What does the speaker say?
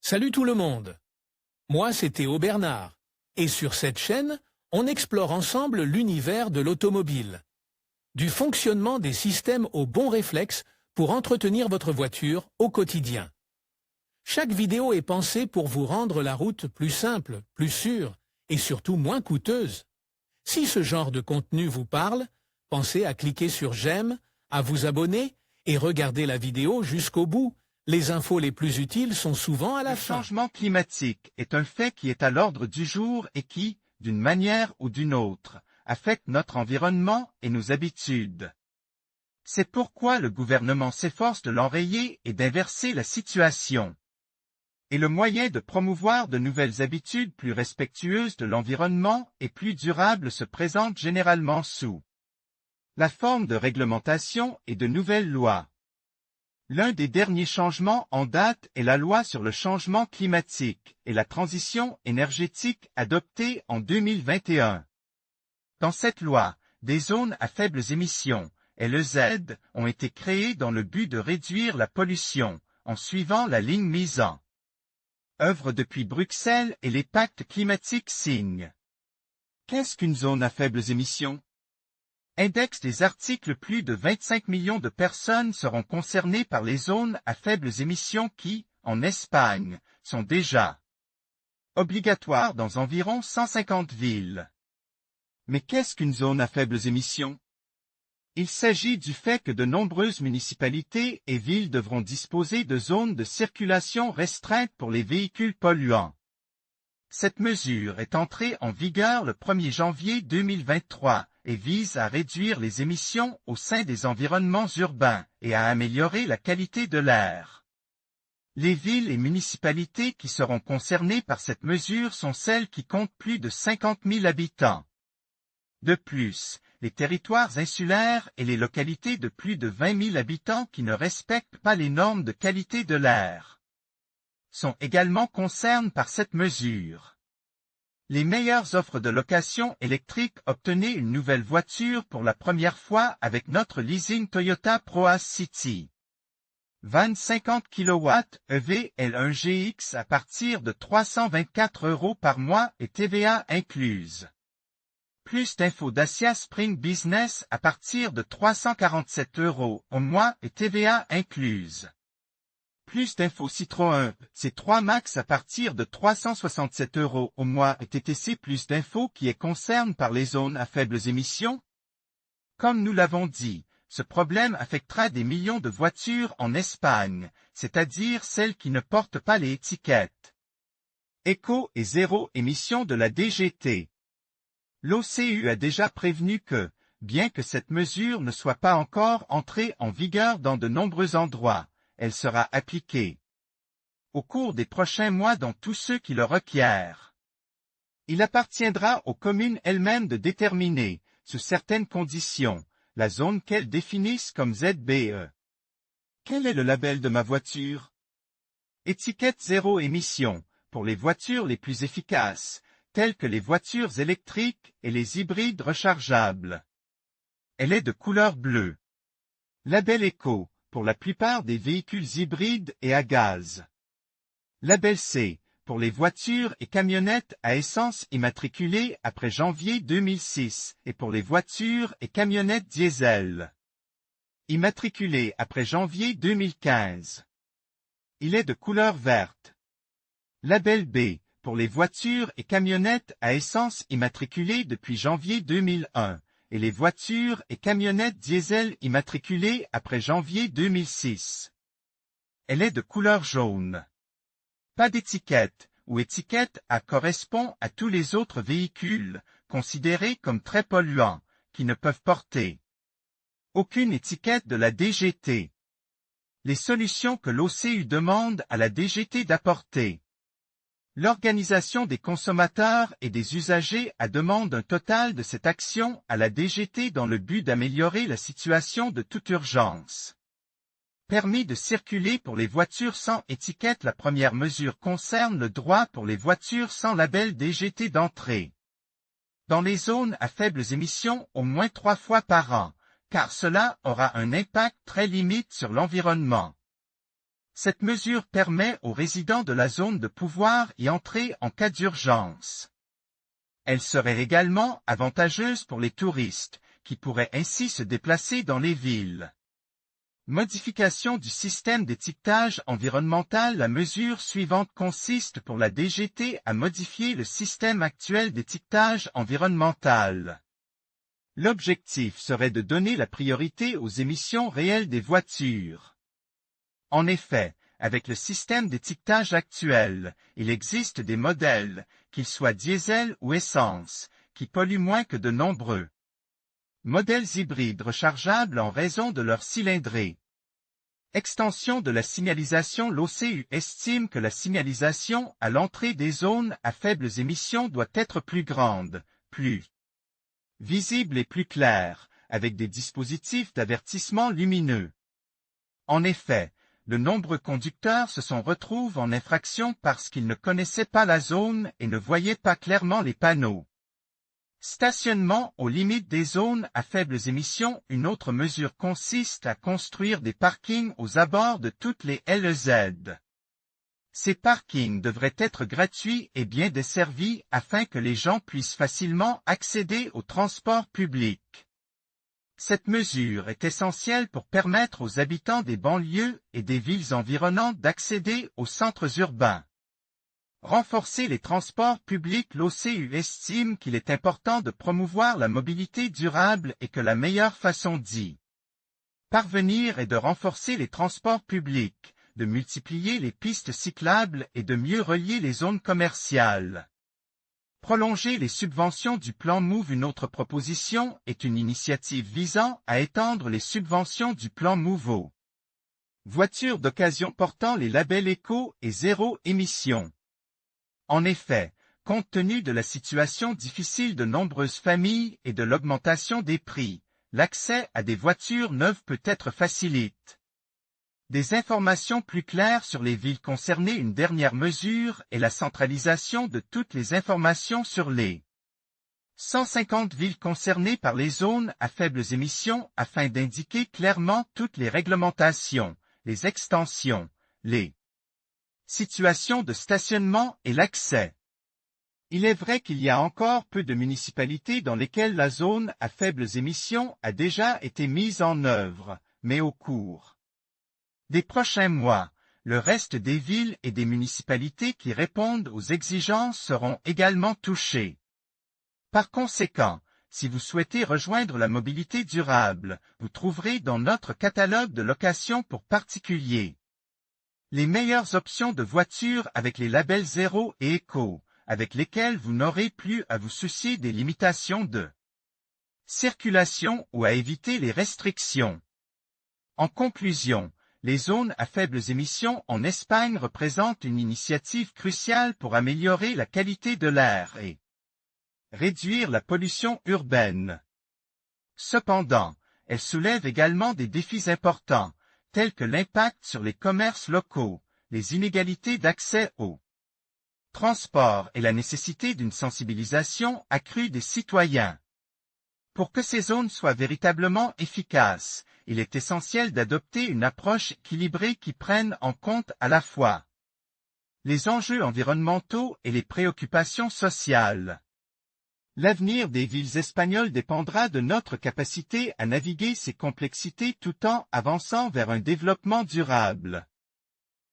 Salut tout le monde. Moi, c'est Théo Bernard. Et sur cette chaîne, on explore ensemble l'univers de l'automobile. Du fonctionnement des systèmes aux bons réflexes pour entretenir votre voiture au quotidien. Chaque vidéo est pensée pour vous rendre la route plus simple, plus sûre et surtout moins coûteuse. Si ce genre de contenu vous parle, pensez à cliquer sur j'aime, à vous abonner et regarder la vidéo jusqu'au bout. Les infos les plus utiles sont souvent à la fin. Le changement climatique est un fait qui est à l'ordre du jour et qui, d'une manière ou d'une autre, affecte notre environnement et nos habitudes. C'est pourquoi le gouvernement s'efforce de l'enrayer et d'inverser la situation. Et le moyen de promouvoir de nouvelles habitudes plus respectueuses de l'environnement et plus durables se présente généralement sous la forme de réglementation et de nouvelles lois. L'un des derniers changements en date est la loi sur le changement climatique et la transition énergétique adoptée en 2021. Dans cette loi, des zones à faibles émissions, LEZ, ont été créées dans le but de réduire la pollution, en suivant la ligne mise en œuvre depuis Bruxelles et les pactes climatiques signent. Qu'est-ce qu'une zone à faibles émissions? Index des articles. Plus de 25 millions de personnes seront concernées par les zones à faibles émissions qui, en Espagne, sont déjà obligatoires dans environ 150 villes. Mais qu'est-ce qu'une zone à faibles émissions? Il s'agit du fait que de nombreuses municipalités et villes devront disposer de zones de circulation restreintes pour les véhicules polluants. Cette mesure est entrée en vigueur le 1er janvier 2023 et vise à réduire les émissions au sein des environnements urbains et à améliorer la qualité de l'air. Les villes et municipalités qui seront concernées par cette mesure sont celles qui comptent plus de 50 000 habitants. De plus, les territoires insulaires et les localités de plus de 20 000 habitants qui ne respectent pas les normes de qualité de l'air sont également concernés par cette mesure. Les meilleures offres de location électrique. Obtenez une nouvelle voiture pour la première fois avec notre leasing Toyota Proace City. Van 50 kW EV L1 GX à partir de 324 € par mois et TVA incluse. Plus d'infos Dacia Spring Business à partir de 347 € au mois et TVA incluse. Plus d'infos Citroën C3 Max à partir de 367 € au mois et TTC. Plus d'infos qui est concerné par les zones à faibles émissions. Comme nous l'avons dit, ce problème affectera des millions de voitures en Espagne, c'est-à-dire celles qui ne portent pas les étiquettes éco et zéro émission de la DGT. L'OCU a déjà prévenu que, bien que cette mesure ne soit pas encore entrée en vigueur dans de nombreux endroits, elle sera appliquée au cours des prochains mois dans tous ceux qui le requièrent. Il appartiendra aux communes elles-mêmes de déterminer, sous certaines conditions, la zone qu'elles définissent comme ZBE. Quel est le label de ma voiture? Étiquette zéro émission, pour les voitures les plus efficaces, telles que les voitures électriques et les hybrides rechargeables. Elle est de couleur bleue. Label éco, pour la plupart des véhicules hybrides et à gaz. Label C, pour les voitures et camionnettes à essence immatriculées après janvier 2006 et pour les voitures et camionnettes diesel immatriculées après janvier 2015. Il est de couleur verte. Label B, pour les voitures et camionnettes à essence immatriculées depuis janvier 2001, et les voitures et camionnettes diesel immatriculées après janvier 2006. Elle est de couleur jaune. Pas d'étiquette, ou étiquette A correspond à tous les autres véhicules, considérés comme très polluants, qui ne peuvent porter aucune étiquette de la DGT. Les solutions que l'OCU demande à la DGT d'apporter. L'Organisation des consommateurs et des usagers demande un total de cette action à la DGT dans le but d'améliorer la situation de toute urgence. Permis de circuler pour les voitures sans étiquette. La première mesure concerne le droit pour les voitures sans label DGT d'entrée dans les zones à faibles émissions au moins 3 fois par an, car cela aura un impact très limite sur l'environnement. Cette mesure permet aux résidents de la zone de pouvoir y entrer en cas d'urgence. Elle serait également avantageuse pour les touristes, qui pourraient ainsi se déplacer dans les villes. Modification du système d'étiquetage environnemental. La mesure suivante consiste pour la DGT à modifier le système actuel d'étiquetage environnemental. L'objectif serait de donner la priorité aux émissions réelles des voitures. En effet, avec le système d'étiquetage actuel, il existe des modèles, qu'ils soient diesel ou essence, qui polluent moins que de nombreux modèles hybrides rechargeables en raison de leur cylindrée. Extension de la signalisation. L'OCU estime que la signalisation à l'entrée des zones à faibles émissions doit être plus grande, plus visible et plus claire, avec des dispositifs d'avertissement lumineux. En effet, de nombreux conducteurs se retrouvent en infraction parce qu'ils ne connaissaient pas la zone et ne voyaient pas clairement les panneaux. Stationnement aux limites des zones à faibles émissions. Une autre mesure consiste à construire des parkings aux abords de toutes les LEZ. Ces parkings devraient être gratuits et bien desservis afin que les gens puissent facilement accéder au transport public. Cette mesure est essentielle pour permettre aux habitants des banlieues et des villes environnantes d'accéder aux centres urbains. Renforcer les transports publics. L'OCU estime qu'il est important de promouvoir la mobilité durable et que la meilleure façon d'y parvenir est de renforcer les transports publics, de multiplier les pistes cyclables et de mieux relier les zones commerciales. Prolonger les subventions du plan MOVE. Une autre proposition est une initiative visant à étendre les subventions du plan MOVE aux voitures d'occasion portant les labels éco et zéro émission. En effet, compte tenu de la situation difficile de nombreuses familles et de l'augmentation des prix, l'accès à des voitures neuves peut être facilité. Des informations plus claires sur les villes concernées. Une dernière mesure est la centralisation de toutes les informations sur les 150 villes concernées par les zones à faibles émissions afin d'indiquer clairement toutes les réglementations, les extensions, les situations de stationnement et l'accès. Il est vrai qu'il y a encore peu de municipalités dans lesquelles la zone à faibles émissions a déjà été mise en œuvre, mais au cours des prochains mois, le reste des villes et des municipalités qui répondent aux exigences seront également touchées. Par conséquent, si vous souhaitez rejoindre la mobilité durable, vous trouverez dans notre catalogue de location pour particuliers les meilleures options de voitures avec les labels zéro et éco, avec lesquels vous n'aurez plus à vous soucier des limitations de circulation ou à éviter les restrictions. En conclusion, les zones à faibles émissions en Espagne représentent une initiative cruciale pour améliorer la qualité de l'air et réduire la pollution urbaine. Cependant, elles soulèvent également des défis importants, tels que l'impact sur les commerces locaux, les inégalités d'accès au transport et la nécessité d'une sensibilisation accrue des citoyens. Pour que ces zones soient véritablement efficaces, il est essentiel d'adopter une approche équilibrée qui prenne en compte à la fois les enjeux environnementaux et les préoccupations sociales. L'avenir des villes espagnoles dépendra de notre capacité à naviguer ces complexités tout en avançant vers un développement durable.